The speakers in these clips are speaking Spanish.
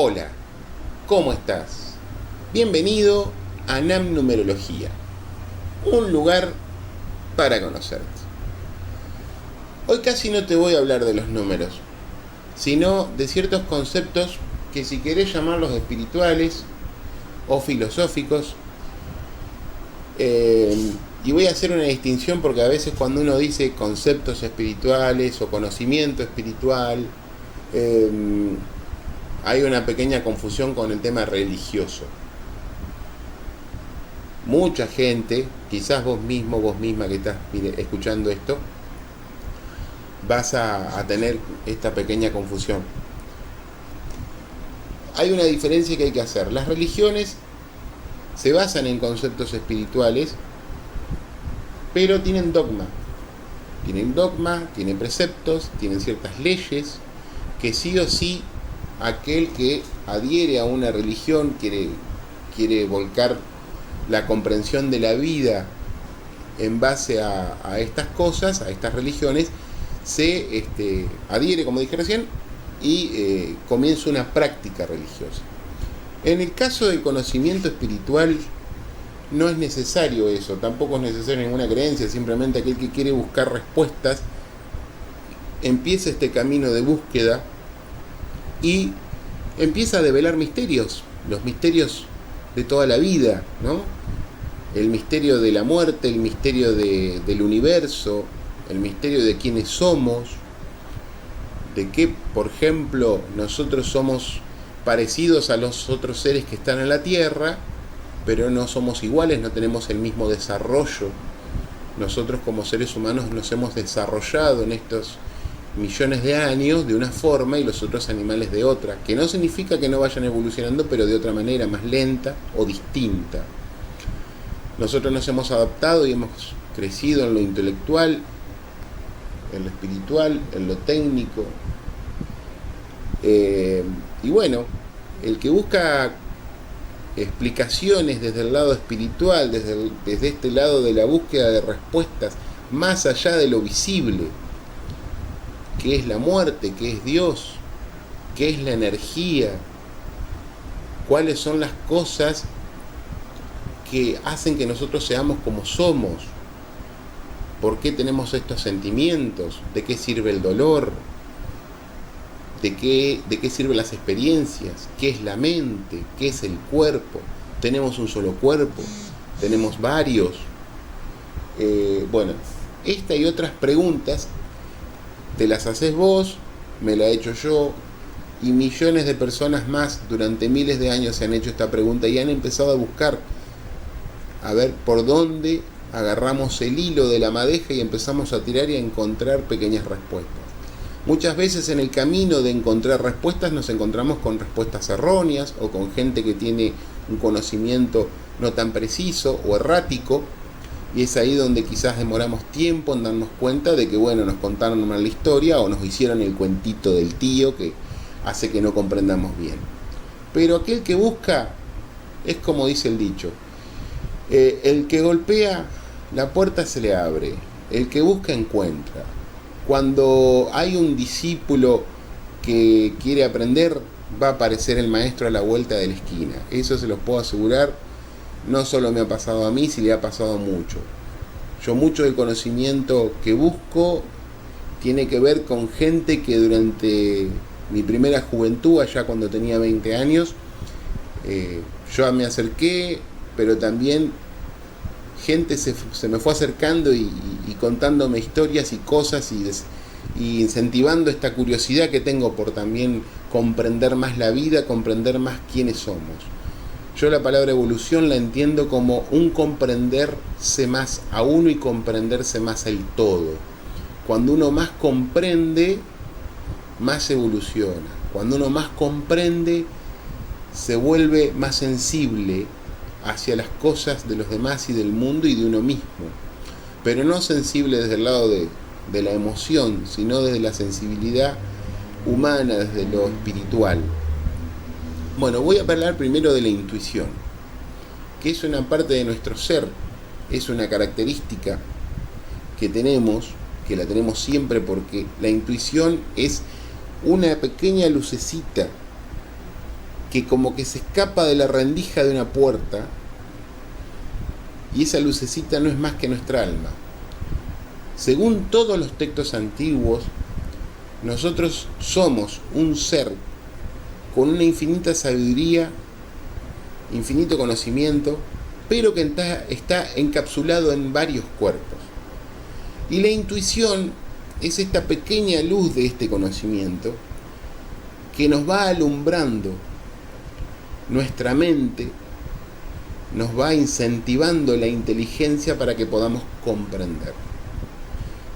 Hola, ¿cómo estás? Bienvenido a NAM Numerología, un lugar para conocerte. Hoy casi no te voy a hablar de los números, sino de ciertos conceptos que, si querés llamarlos espirituales o filosóficos, y voy a hacer una distinción porque a veces cuando uno dice conceptos espirituales o conocimiento espiritual, hay una pequeña confusión con el tema religioso. Mucha gente, quizás vos mismo, vos misma que estás escuchando esto, vas a tener esta pequeña confusión. Hay una diferencia que hay que hacer. Las religiones se basan en conceptos espirituales, pero tienen dogma. Tienen preceptos, tienen ciertas leyes que sí o sí aquel que adhiere a una religión quiere volcar la comprensión de la vida en base a estas cosas, a estas religiones, se adhiere, como dije recién, y comienza una práctica religiosa. En el caso del conocimiento espiritual no es necesario eso, tampoco es necesario ninguna creencia, simplemente aquel que quiere buscar respuestas empieza este camino de búsqueda y empieza a develar misterios, los misterios de toda la vida, ¿no? El misterio de la muerte, el misterio del universo, el misterio de quiénes somos, de que, por ejemplo, nosotros somos parecidos a los otros seres que están en la Tierra, pero no somos iguales, no tenemos el mismo desarrollo. Nosotros como seres humanos nos hemos desarrollado en estos millones de años de una forma y los otros animales de otra, que no significa que no vayan evolucionando, pero de otra manera, más lenta o distinta. Nosotros nos hemos adaptado y hemos crecido en lo intelectual, en lo espiritual, en lo técnico. Y bueno, el que busca explicaciones desde el lado espiritual, desde este lado de la búsqueda de respuestas más allá de lo visible, qué es la muerte, qué es Dios, qué es la energía, cuáles son las cosas que hacen que nosotros seamos como somos, por qué tenemos estos sentimientos, de qué sirve el dolor, de qué sirven las experiencias, qué es la mente, qué es el cuerpo, tenemos un solo cuerpo, tenemos varios. Bueno, esta y otras preguntas te las haces vos, me la he hecho yo, y millones de personas más durante miles de años se han hecho esta pregunta y han empezado a buscar a ver por dónde agarramos el hilo de la madeja y empezamos a tirar y a encontrar pequeñas respuestas. Muchas veces en el camino de encontrar respuestas nos encontramos con respuestas erróneas o con gente que tiene un conocimiento no tan preciso o errático, y es ahí donde quizás demoramos tiempo en darnos cuenta de que, bueno, nos contaron mal la historia o nos hicieron el cuentito del tío que hace que no comprendamos bien. Pero aquel que busca, es como dice el dicho, el que golpea la puerta se le abre, el que busca encuentra. Cuando hay un discípulo que quiere aprender, va a aparecer el maestro a la vuelta de la esquina. Eso se los puedo asegurar. No solo me ha pasado a mí, sino le ha pasado mucho. Yo mucho del conocimiento que busco tiene que ver con gente que durante mi primera juventud, allá cuando tenía 20 años, yo me acerqué, pero también gente se me fue acercando y contándome historias y cosas y incentivando esta curiosidad que tengo por también comprender más la vida, comprender más quiénes somos. Yo la palabra evolución la entiendo como un comprenderse más a uno y comprenderse más el todo. Cuando uno más comprende, más evoluciona. Cuando uno más comprende, se vuelve más sensible hacia las cosas de los demás y del mundo y de uno mismo. Pero no sensible desde el lado de la emoción, sino desde la sensibilidad humana, desde lo espiritual. Bueno, voy a hablar primero de la intuición, que es una parte de nuestro ser, es una característica que tenemos, que la tenemos siempre, porque la intuición es una pequeña lucecita que como que se escapa de la rendija de una puerta, y esa lucecita no es más que nuestra alma. Según todos los textos antiguos, nosotros somos un ser con una infinita sabiduría, infinito conocimiento, pero que está encapsulado en varios cuerpos. Y la intuición es esta pequeña luz de este conocimiento que nos va alumbrando nuestra mente, nos va incentivando la inteligencia para que podamos comprender.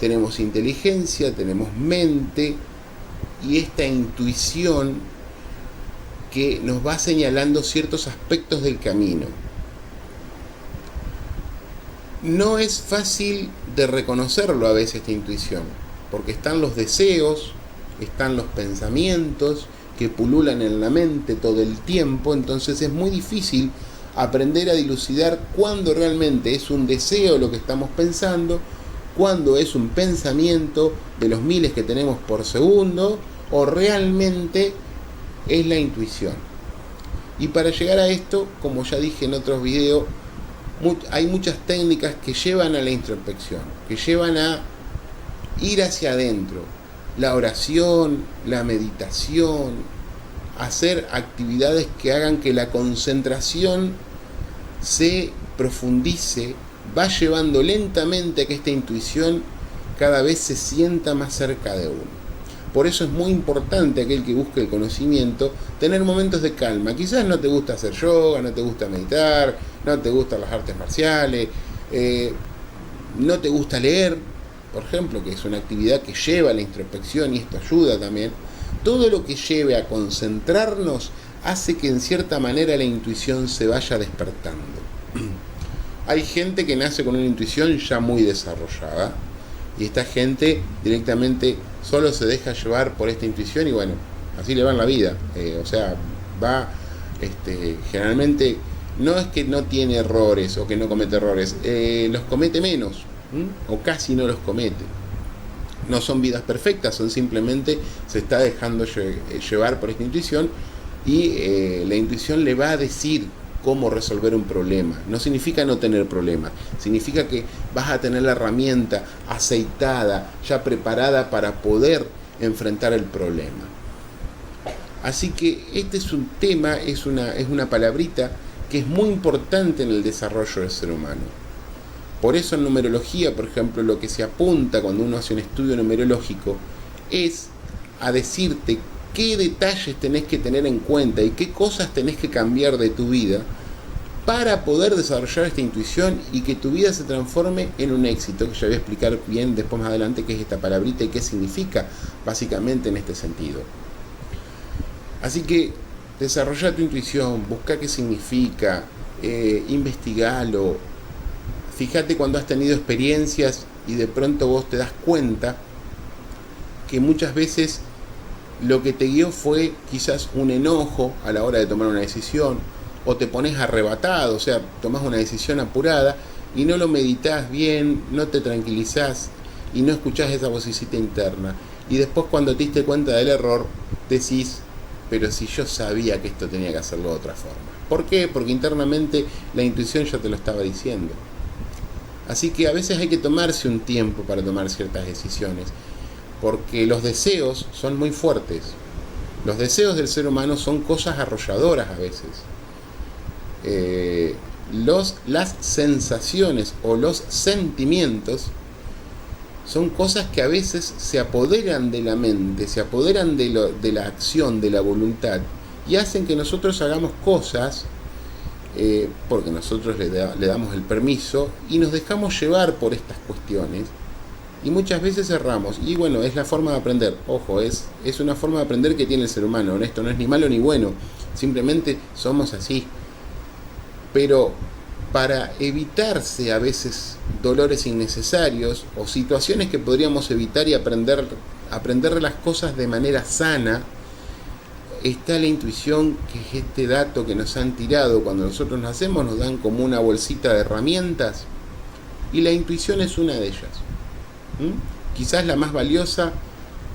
Tenemos inteligencia, tenemos mente y esta intuición que nos va señalando ciertos aspectos del camino. No es fácil de reconocerlo a veces esta intuición, porque están los deseos, están los pensamientos que pululan en la mente todo el tiempo, entonces es muy difícil aprender a dilucidar cuándo realmente es un deseo lo que estamos pensando, cuándo es un pensamiento de los miles que tenemos por segundo, o realmente es la intuición. Y para llegar a esto, como ya dije en otros videos, hay muchas técnicas que llevan a la introspección, que llevan a ir hacia adentro. La oración, la meditación, hacer actividades que hagan que la concentración se profundice, va llevando lentamente a que esta intuición cada vez se sienta más cerca de uno. Por eso es muy importante aquel que busque el conocimiento, tener momentos de calma. Quizás no te gusta hacer yoga, no te gusta meditar, no te gustan las artes marciales, no te gusta leer, por ejemplo, que es una actividad que lleva a la introspección y esto ayuda también. Todo lo que lleve a concentrarnos hace que en cierta manera la intuición se vaya despertando. Hay gente que nace con una intuición ya muy desarrollada y esta gente directamente solo se deja llevar por esta intuición y bueno, así le va en la vida. Va generalmente no es que no tiene errores o que no comete errores, los comete menos, o casi no los comete. No son vidas perfectas, son simplemente se está dejando llevar por esta intuición y la intuición le va a decir cómo resolver un problema. No significa no tener problema, significa que vas a tener la herramienta aceitada, ya preparada para poder enfrentar el problema. Así que este es un tema, es una palabrita que es muy importante en el desarrollo del ser humano. Por eso en numerología, por ejemplo, lo que se apunta cuando uno hace un estudio numerológico es a decirte qué detalles tenés que tener en cuenta y qué cosas tenés que cambiar de tu vida para poder desarrollar esta intuición y que tu vida se transforme en un éxito, que ya voy a explicar bien después más adelante qué es esta palabrita y qué significa básicamente en este sentido. Así que desarrolla tu intuición, busca qué significa, investigalo, fíjate cuando has tenido experiencias y de pronto vos te das cuenta que muchas veces lo que te guió fue quizás un enojo a la hora de tomar una decisión, o te pones arrebatado, o sea, tomás una decisión apurada y no lo meditas bien, no te tranquilizás y no escuchás esa vocecita interna. Y después cuando te diste cuenta del error, decís, pero si yo sabía que esto tenía que hacerlo de otra forma. ¿Por qué? Porque internamente la intuición ya te lo estaba diciendo. Así que a veces hay que tomarse un tiempo para tomar ciertas decisiones, porque los deseos son muy fuertes. Los deseos del ser humano son cosas arrolladoras a veces. Las sensaciones o los sentimientos son cosas que a veces se apoderan de la mente, se apoderan de la acción, de la voluntad, y hacen que nosotros hagamos cosas porque nosotros le damos el permiso y nos dejamos llevar por estas cuestiones y muchas veces erramos. Y bueno, es la forma de aprender. Ojo, es una forma de aprender que tiene el ser humano. Esto no es ni malo ni bueno, simplemente somos así. Pero para evitarse a veces dolores innecesarios o situaciones que podríamos evitar y aprender las cosas de manera sana, está la intuición, que es este dato que nos han tirado cuando nosotros nacemos, nos dan como una bolsita de herramientas y la intuición es una de ellas. Quizás la más valiosa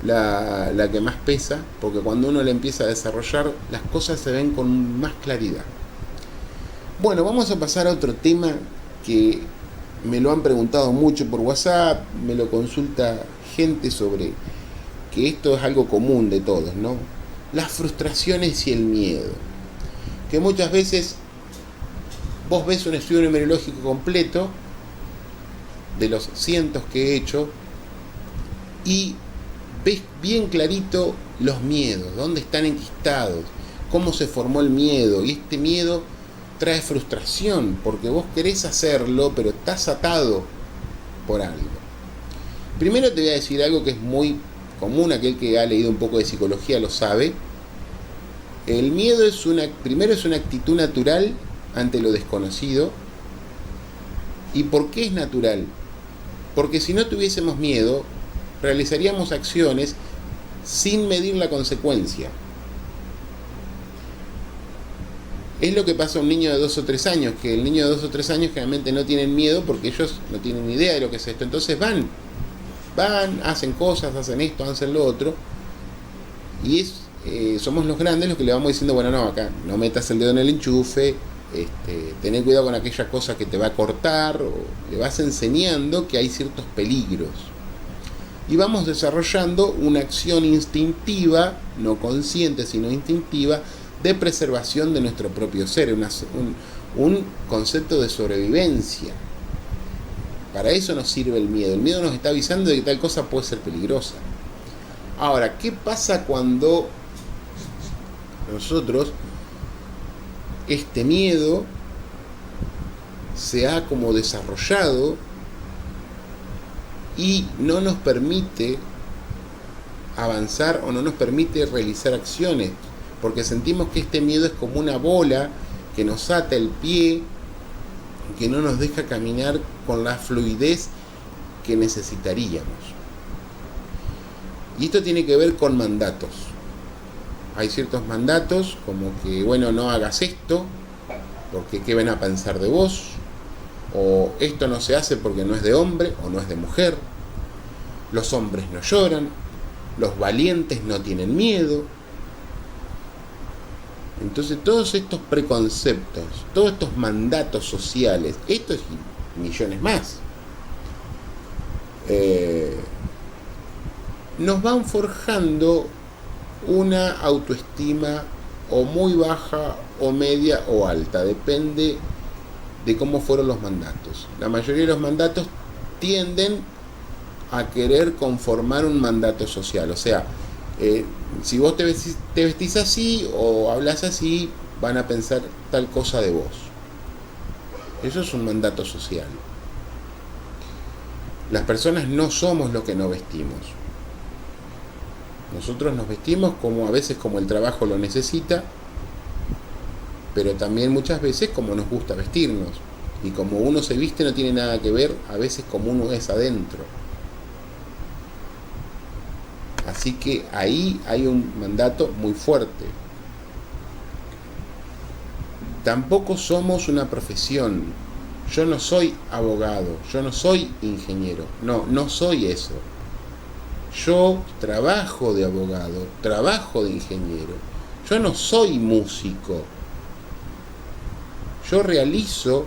la que más pesa, porque cuando uno la empieza a desarrollar, las cosas se ven con más claridad. Bueno, vamos a pasar a otro tema que me lo han preguntado mucho por WhatsApp, me lo consulta gente sobre que esto es algo común de todos, ¿no? Las frustraciones y el miedo. Que muchas veces vos ves un estudio numerológico completo de los cientos que he hecho y ves bien clarito los miedos, dónde están enquistados, cómo se formó el miedo, y este miedo trae frustración porque vos querés hacerlo pero estás atado por algo. Primero te voy a decir algo que es muy común, aquel que ha leído un poco de psicología lo sabe. El miedo primero es una actitud natural ante lo desconocido. ¿Y por qué es natural? Porque si no tuviésemos miedo, realizaríamos acciones sin medir la consecuencia. Es lo que pasa a un niño de 2 o 3 años, que el niño de 2 o 3 años generalmente no tienen miedo porque ellos no tienen ni idea de lo que es esto. Entonces van, hacen cosas, hacen esto, hacen lo otro. Y somos los grandes los que le vamos diciendo, bueno, no, acá no metas el dedo en el enchufe, tener cuidado con aquella cosa que te va a cortar, o le vas enseñando que hay ciertos peligros. Y vamos desarrollando una acción instintiva, no consciente, sino instintiva, de preservación de nuestro propio ser, un concepto de sobrevivencia. Para eso nos sirve el miedo. El miedo nos está avisando de que tal cosa puede ser peligrosa. Ahora, ¿qué pasa cuando nosotros este miedo se ha como desarrollado y no nos permite avanzar o no nos permite realizar acciones? Porque sentimos que este miedo es como una bola que nos ata el pie, que no nos deja caminar con la fluidez que necesitaríamos. Y esto tiene que ver con mandatos. Hay ciertos mandatos como que, bueno, no hagas esto, porque qué van a pensar de vos, o esto no se hace porque no es de hombre o no es de mujer, los hombres no lloran, los valientes no tienen miedo. Entonces todos estos preconceptos, todos estos mandatos sociales, estos y millones más, nos van forjando una autoestima o muy baja o media o alta, depende de cómo fueron los mandatos. La mayoría de los mandatos tienden a querer conformar un mandato social, o sea, si vos te vestís así o hablas así, van a pensar tal cosa de vos. Eso es un mandato social. Las personas no somos lo que nos vestimos. Nosotros nos vestimos como a veces como el trabajo lo necesita, pero también muchas veces como nos gusta vestirnos. Y como uno se viste no tiene nada que ver a veces como uno es adentro. Así que ahí hay un mandato muy fuerte. Tampoco somos una profesión. Yo no soy abogado, yo no soy ingeniero. No soy eso. Yo trabajo de abogado, trabajo de ingeniero. Yo no soy músico. Yo realizo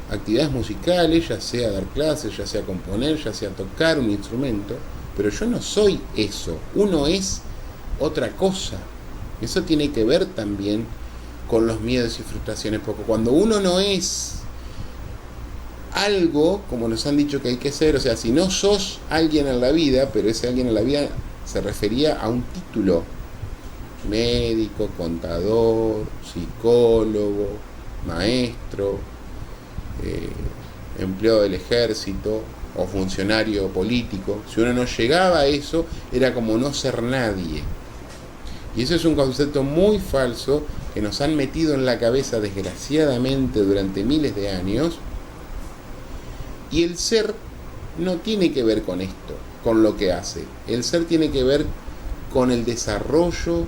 actividades musicales, ya sea dar clases, ya sea componer, ya sea tocar un instrumento, pero yo no soy eso. Uno es otra cosa. Eso tiene que ver también con los miedos y frustraciones, porque cuando uno no es algo, como nos han dicho que hay que ser, o sea, si no sos alguien en la vida, pero ese alguien en la vida se refería a un título: médico, contador, psicólogo, maestro, empleado del ejército o funcionario político. Si uno no llegaba a eso, era como no ser nadie. Y eso es un concepto muy falso que nos han metido en la cabeza desgraciadamente durante miles de años. Y el ser no tiene que ver con esto, con lo que hace. El ser tiene que ver con el desarrollo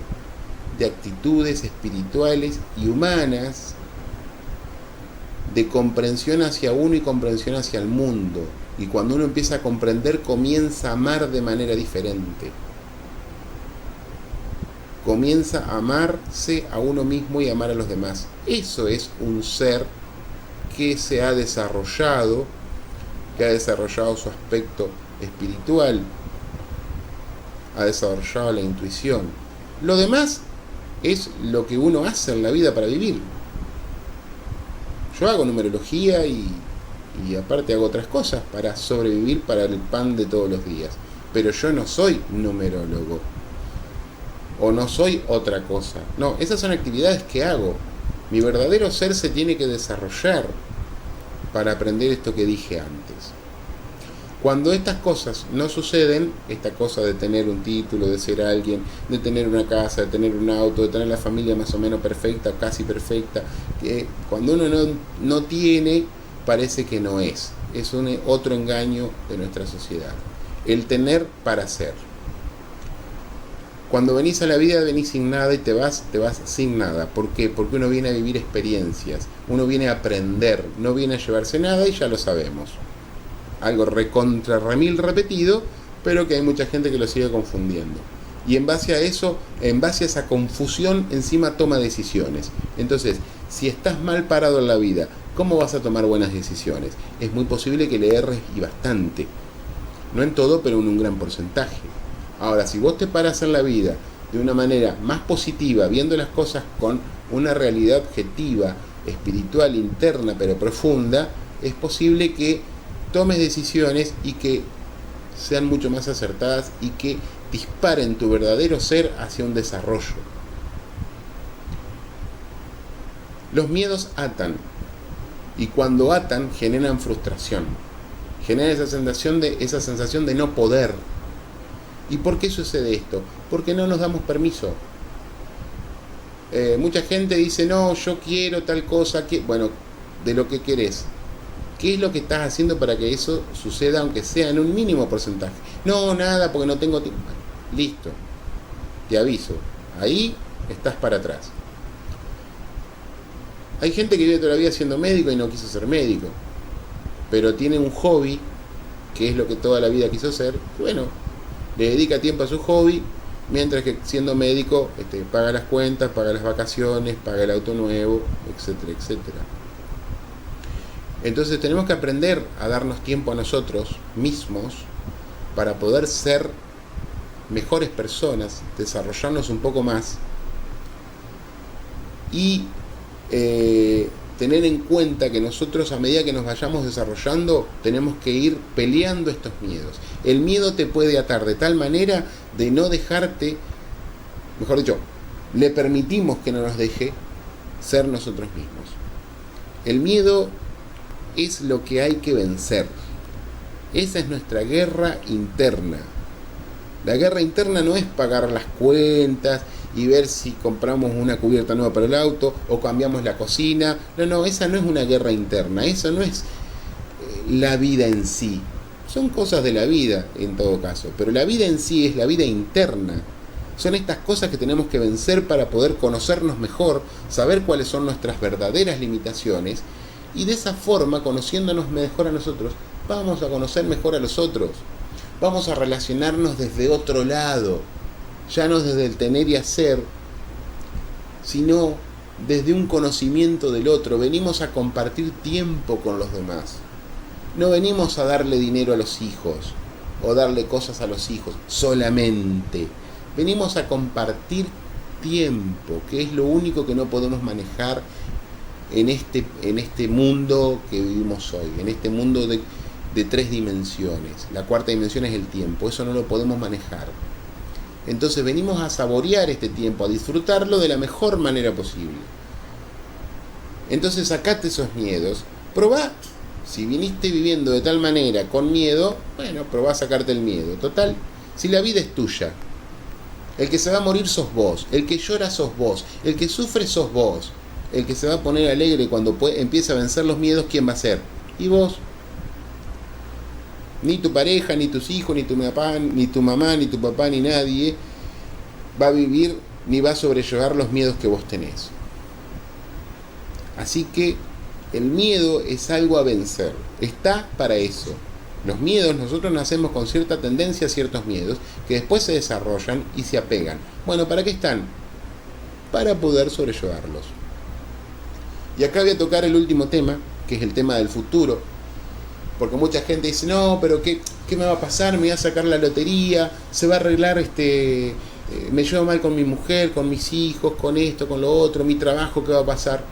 de actitudes espirituales y humanas de comprensión hacia uno y comprensión hacia el mundo. Y cuando uno empieza a comprender, comienza a amar de manera diferente. Comienza a amarse a uno mismo y amar a los demás. Eso es un ser que se ha desarrollado, que ha desarrollado su aspecto espiritual, ha desarrollado la intuición. Lo demás es lo que uno hace en la vida para vivir. Yo hago numerología y aparte hago otras cosas para sobrevivir, para el pan de todos los días. Pero yo no soy numerólogo. O no soy otra cosa. No, esas son actividades que hago. Mi verdadero ser se tiene que desarrollar para aprender esto que dije antes. Cuando estas cosas no suceden, esta cosa de tener un título, de ser alguien, de tener una casa, de tener un auto, de tener la familia más o menos perfecta, casi perfecta, que cuando uno no tiene, parece que no es. Es otro engaño de nuestra sociedad. El tener para ser. Cuando venís a la vida, venís sin nada y te vas sin nada. ¿Por qué? Porque uno viene a vivir experiencias, uno viene a aprender, no viene a llevarse nada y ya lo sabemos. Algo recontra remil repetido, pero que hay mucha gente que lo sigue confundiendo. Y en base a eso, en base a esa confusión, encima toma decisiones. Entonces, si estás mal parado en la vida, ¿cómo vas a tomar buenas decisiones? Es muy posible que le erres y bastante. No en todo, pero en un gran porcentaje. Ahora, si vos te paras en la vida de una manera más positiva, viendo las cosas con una realidad objetiva, espiritual, interna, pero profunda, es posible que tomes decisiones y que sean mucho más acertadas y que disparen tu verdadero ser hacia un desarrollo. Los miedos atan, y cuando atan generan frustración, generan esa sensación de no poder. ¿Y por qué sucede esto? Porque no nos damos permiso. Mucha gente dice, no, yo quiero tal cosa, bueno, de lo que querés. ¿Qué es lo que estás haciendo para que eso suceda, aunque sea en un mínimo porcentaje? No, nada, porque no tengo tiempo. Listo, te aviso, ahí estás para atrás. Hay gente que vive toda la vida siendo médico y no quiso ser médico, pero tiene un hobby, que es lo que toda la vida quiso ser, y bueno, le dedica tiempo a su hobby, mientras que siendo médico paga las cuentas, paga las vacaciones, paga el auto nuevo, etcétera, etcétera. Entonces tenemos que aprender a darnos tiempo a nosotros mismos para poder ser mejores personas, desarrollarnos un poco más y tener en cuenta que nosotros, a medida que nos vayamos desarrollando, tenemos que ir peleando estos miedos. El miedo te puede atar de tal manera de no dejarte, mejor dicho, le permitimos que no nos deje ser nosotros mismos. El miedo es lo que hay que vencer. Esa es nuestra guerra interna. La guerra interna no es pagar las cuentas y ver si compramos una cubierta nueva para el auto o cambiamos la cocina. No, esa no es una guerra interna, eso no es la vida en sí. Son cosas de la vida en todo caso, pero la vida en sí es la vida interna. Son estas cosas que tenemos que vencer para poder conocernos mejor, saber cuáles son nuestras verdaderas limitaciones y de esa forma, conociéndonos mejor a nosotros, vamos a conocer mejor a los otros. Vamos a relacionarnos desde otro lado, ya no desde el tener y hacer, sino desde un conocimiento del otro. Venimos a compartir tiempo con los demás. No venimos a darle dinero a los hijos o darle cosas a los hijos solamente. Venimos a compartir tiempo, que es lo único que no podemos manejar en este mundo que vivimos hoy, en este mundo de 3 dimensiones. La cuarta dimensión es el tiempo, eso no lo podemos manejar. Entonces venimos a saborear este tiempo, a disfrutarlo de la mejor manera posible. Entonces sacate esos miedos, probá. Si viniste viviendo de tal manera con miedo, bueno, probá a sacarte el miedo. Total, si la vida es tuya, el que se va a morir sos vos, el que llora sos vos, el que sufre sos vos, el que se va a poner alegre cuando empieza a vencer los miedos, ¿quién va a ser? Y vos. Ni tu pareja, ni tus hijos, ni tu mamá, ni tu papá, ni nadie va a vivir ni va a sobrellevar los miedos que vos tenés. Así que El miedo es algo a vencer, está para eso. Los miedos, nosotros nacemos con cierta tendencia a ciertos miedos que después se desarrollan y se apegan. Bueno, ¿para qué están? Para poder sobrellevarlos. Y acá voy a tocar el último tema, que es el tema del futuro. Porque mucha gente dice, no, pero ¿qué me va a pasar? Me voy a sacar la lotería, se va a arreglar me llevo mal con mi mujer, con mis hijos, con esto, con lo otro, mi trabajo, ¿qué va a pasar?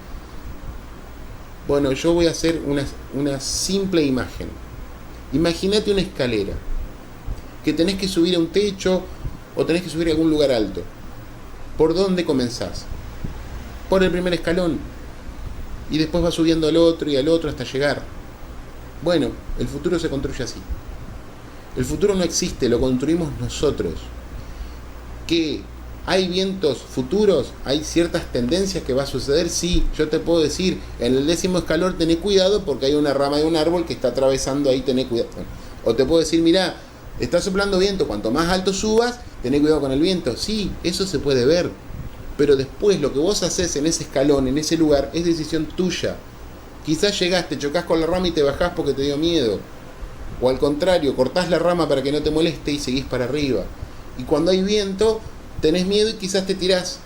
Bueno, yo voy a hacer una simple imagen. Imagínate una escalera, que tenés que subir a un techo o tenés que subir a algún lugar alto. ¿Por dónde comenzás? Por el primer escalón. Y después vas subiendo al otro y al otro hasta llegar. Bueno, el futuro se construye así. El futuro no existe, lo construimos nosotros. ¿Que hay vientos futuros? ¿Hay ciertas tendencias que va a suceder? Sí, yo te puedo decir, en el 10º escalón tené cuidado porque hay una rama de un árbol que está atravesando ahí, tené cuidado. O te puedo decir, mirá, está soplando viento, cuanto más alto subas, tené cuidado con el viento. Sí, eso se puede ver. Pero después lo que vos haces en ese escalón, en ese lugar, es decisión tuya. Quizás llegás, te chocás con la rama y te bajás porque te dio miedo. O al contrario, cortás la rama para que no te moleste y seguís para arriba. Y cuando hay viento, tenés miedo y quizás te tirás.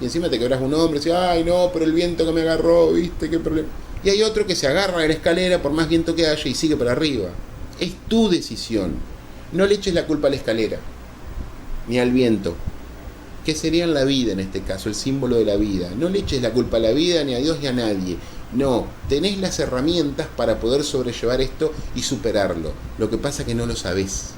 Y encima te quebrás un hombro y decís, ay no, pero el viento que me agarró, viste, qué problema. Y hay otro que se agarra de la escalera por más viento que haya y sigue para arriba. Es tu decisión. No le eches la culpa a la escalera, ni al viento. ¿Qué sería en la vida en este caso? El símbolo de la vida. No le eches la culpa a la vida, ni a Dios, ni a nadie. No, tenés las herramientas para poder sobrellevar esto y superarlo. Lo que pasa es que no lo sabés.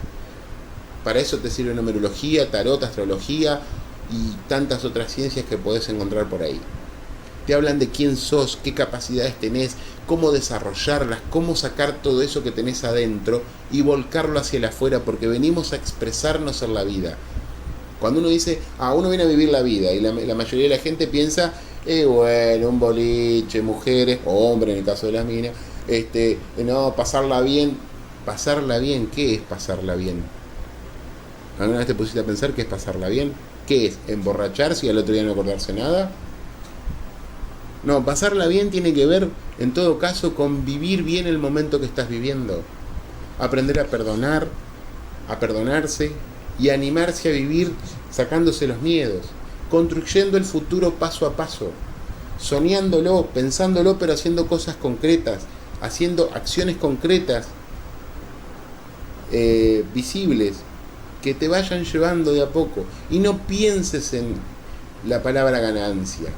Para eso te sirve numerología, tarot, astrología y tantas otras ciencias que podés encontrar por ahí. Te hablan de quién sos, qué capacidades tenés, cómo desarrollarlas, cómo sacar todo eso que tenés adentro y volcarlo hacia el afuera, porque venimos a expresarnos en la vida. Cuando uno dice, uno viene a vivir la vida, y la mayoría de la gente piensa, bueno, un boliche, mujeres, o hombres en el caso de las minas, no, pasarla bien. ¿Pasarla bien? ¿Qué es pasarla bien? ¿Alguna vez te pusiste a pensar qué es pasarla bien? ¿Qué es? ¿Emborracharse y al otro día no acordarse nada? No, pasarla bien tiene que ver, en todo caso, con vivir bien el momento que estás viviendo. Aprender a perdonar, a perdonarse y animarse a vivir sacándose los miedos, construyendo el futuro paso a paso, soñándolo, pensándolo, pero haciendo cosas concretas, haciendo acciones concretas, visibles, que te vayan llevando de a poco. Y no pienses en la palabra ganancia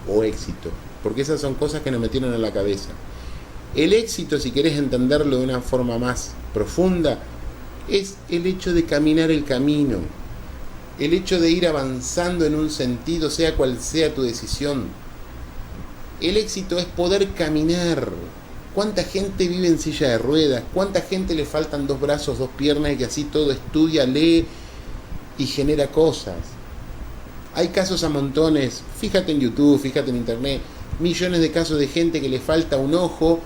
o éxito, porque esas son cosas que nos metieron en la cabeza. El éxito, si querés entenderlo de una forma más profunda, es el hecho de caminar el camino, el hecho de ir avanzando en un sentido, sea cual sea tu decisión. El éxito es poder caminar. ¿Cuánta gente vive en silla de ruedas? ¿Cuánta gente le faltan 2 brazos, 2 piernas y que así todo estudia, lee y genera cosas? Hay casos a montones, fíjate en YouTube, fíjate en internet, millones de casos de gente que le falta un ojo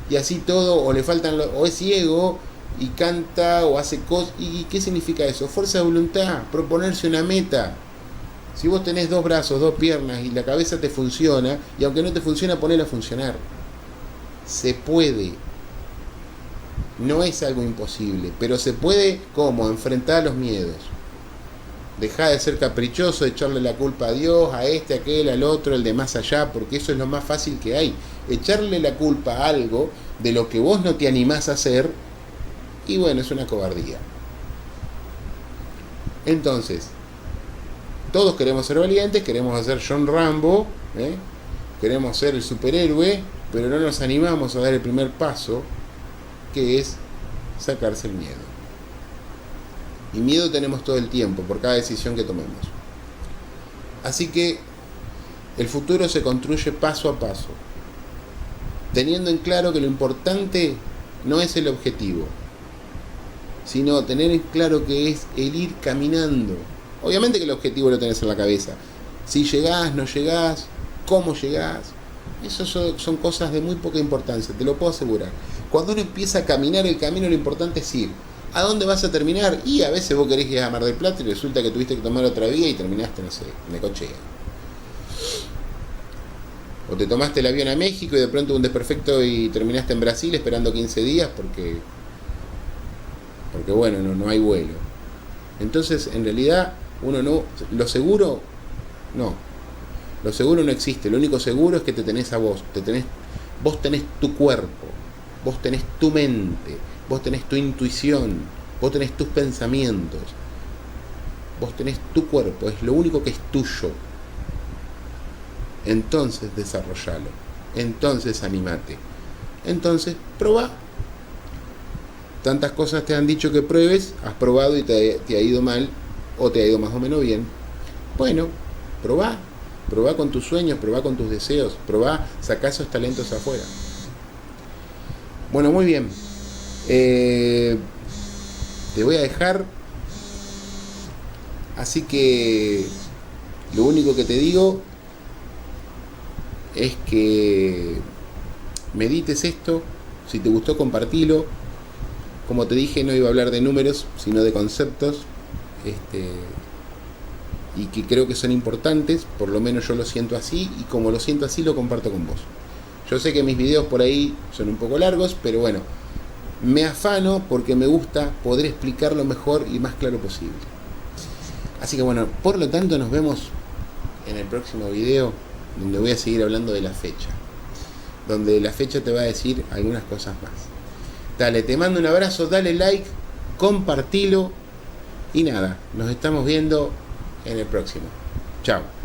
y así todo, o le faltan, o es ciego y canta o hace cosas. ¿Y qué significa eso? Fuerza de voluntad, proponerse una meta. Si vos tenés 2 brazos, 2 piernas y la cabeza te funciona, y aunque no te funciona, ponela a funcionar. Se puede. No es algo imposible, pero se puede, ¿cómo? Enfrentar los miedos. Dejá de ser caprichoso, de echarle la culpa a Dios, a aquel, al otro, el de más allá, porque eso es lo más fácil que hay. Echarle la culpa a algo de lo que vos no te animás a hacer, y bueno, es una cobardía. Entonces, todos queremos ser valientes, queremos ser John Rambo, queremos ser el superhéroe, pero no nos animamos a dar el primer paso, que es sacarse el miedo. Y miedo tenemos todo el tiempo, por cada decisión que tomemos. Así que el futuro se construye paso a paso, teniendo en claro que lo importante no es el objetivo, sino tener en claro que es el ir caminando. Obviamente que el objetivo lo tenés en la cabeza. Si llegás, no llegás, cómo llegás, eso son cosas de muy poca importancia, te lo puedo asegurar. Cuando uno empieza a caminar el camino, lo importante es ir. ¿A dónde vas a terminar? Y a veces vos querés ir a Mar del Plata y resulta que tuviste que tomar otra vía y terminaste, no sé, en Necochea. O te tomaste el avión a México y de pronto un desperfecto y terminaste en Brasil esperando 15 días porque bueno, no hay vuelo. Entonces, en realidad, uno no, lo seguro, no. Lo seguro no existe. Lo único seguro es que te tenés a vos. Vos tenés tu cuerpo. Vos tenés tu mente. Vos tenés tu intuición. Vos tenés tus pensamientos. Vos tenés tu cuerpo. Es lo único que es tuyo. Entonces desarrollalo. Entonces animate. Entonces probá. Tantas cosas te han dicho que pruebes, has probado y te ha ido mal o te ha ido más o menos bien. Bueno, probá. Probá con tus sueños, probá con tus deseos, probá, sacá esos talentos afuera. Bueno, muy bien. Te voy a dejar. Así que lo único que te digo es que medites esto. Si te gustó, compartilo. Como te dije, no iba a hablar de números, sino de conceptos. Y que creo que son importantes, por lo menos yo lo siento así, y como lo siento así, lo comparto con vos. Yo sé que mis videos por ahí son un poco largos, pero bueno, me afano porque me gusta poder explicar lo mejor y más claro posible. Así que bueno, por lo tanto nos vemos en el próximo video, donde voy a seguir hablando de la fecha, donde la fecha te va a decir algunas cosas más. Dale, te mando un abrazo, dale like, compartilo y nada, nos estamos viendo en el próximo. Chao.